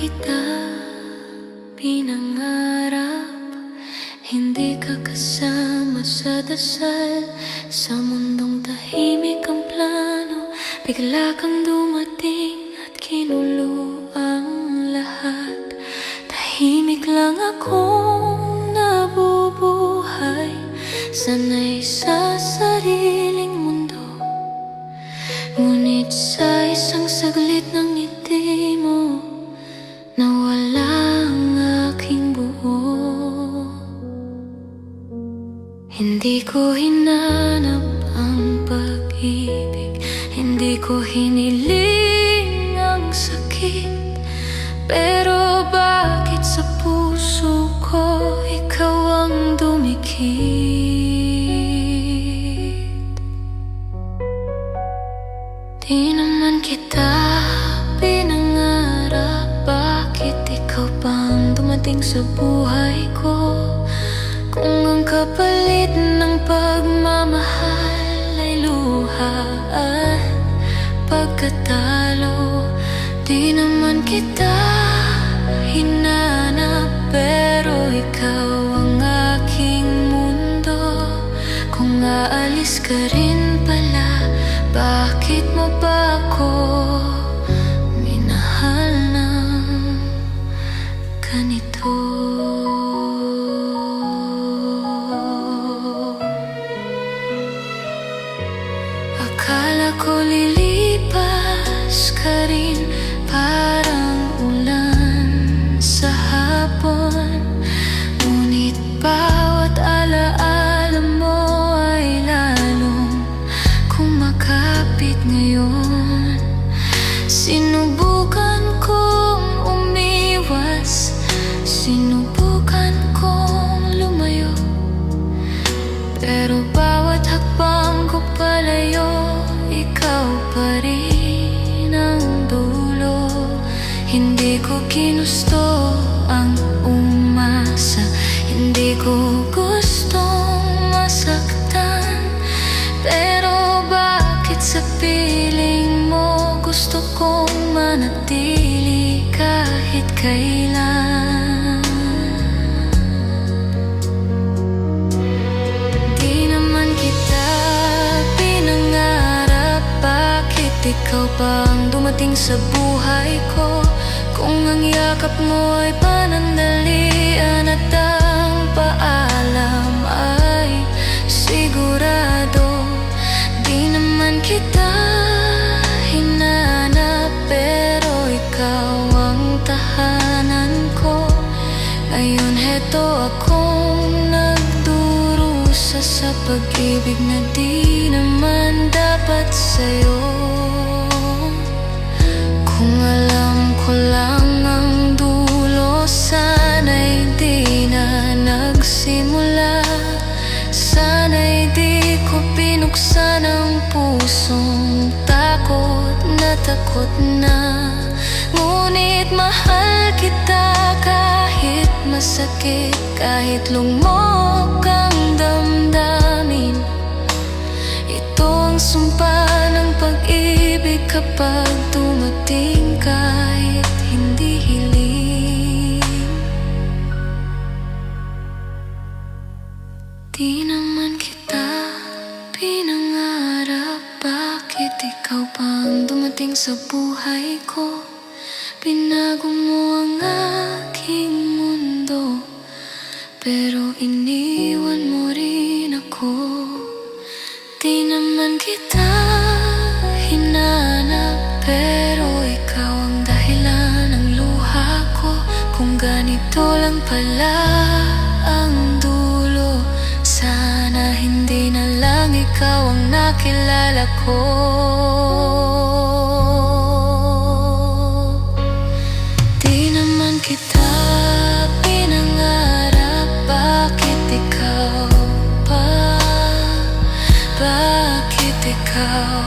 kita pinangarap, hindi ka kasama sa dasal. Sa mundong tahimik ang plano, bigla kang dumating at kinulo ang lahat. Tahimik lang akong nabubuhay, sanay sa sariling mundo. Ngunit sa isang saglit ng ngiti mo, nawala ang aking buo. Hindi ko hinanap ang pag-ibig, hindi ko hiniling ang sakit. Pero bakit sa puso ko ikaw ang dumikit? Di naman kita pinangarap, bakit ikaw pang dumating sa buhay ko? Kung ang kapalit ng pagmamahal ay luha at pagkatalo, di naman kita hinanap, pero ikaw ang aking mundo. Kung aalis ka rin pala, bakit mo ba ako minahal ng ganito? Akala ko lilipas ka rin, parang ulan sa hapon. Ngunit bawat alaala mo ay lalong kumakapit ngayon. Sinubukan kong umiwas, sinubukan kong lumayo, pero bawat hakbang ko palayo, ikaw pa rin ang dulo. Hindi ko ginusto ang umasa, hindi ko gustong masaktan. Pero bakit sa piling mo gusto kong manatili kahit kailan? Di naman kita pinangarap, bakit ikaw pang dumating sa buhay ko? Kung ang yakap mo ay panandalian at ang paalam ay sigurado, di naman kita hinanap, pero ikaw ang tahanan ko. Ngayon heto akong nagdurusa sa pag-ibig na di naman dapat sa'yo. Kung alam ko lang ang dulo, sana'y di na nagsimula. Sana'y di ko pinuksan ang pusong takot na. Ngunit mahal kita kahit masakit, kahit lungmok ang damdamin. Ito ang sumpa ng pag-ibig kapag dumating kahit hindi hiling. Di naman kita pinangarap, bakit ikaw pang dumating sa buhay ko? Binago mo ang aking mundo, pero iniwan mo rin ako. Di naman kita hinanap, pero ikaw ang dahilan ng luha ko. Kung ganito lang pala ang dulo, sana hindi na lang ikaw ang nakilala ko. Di naman kita pinangarap, bakit ikaw pa? Bakit ikaw?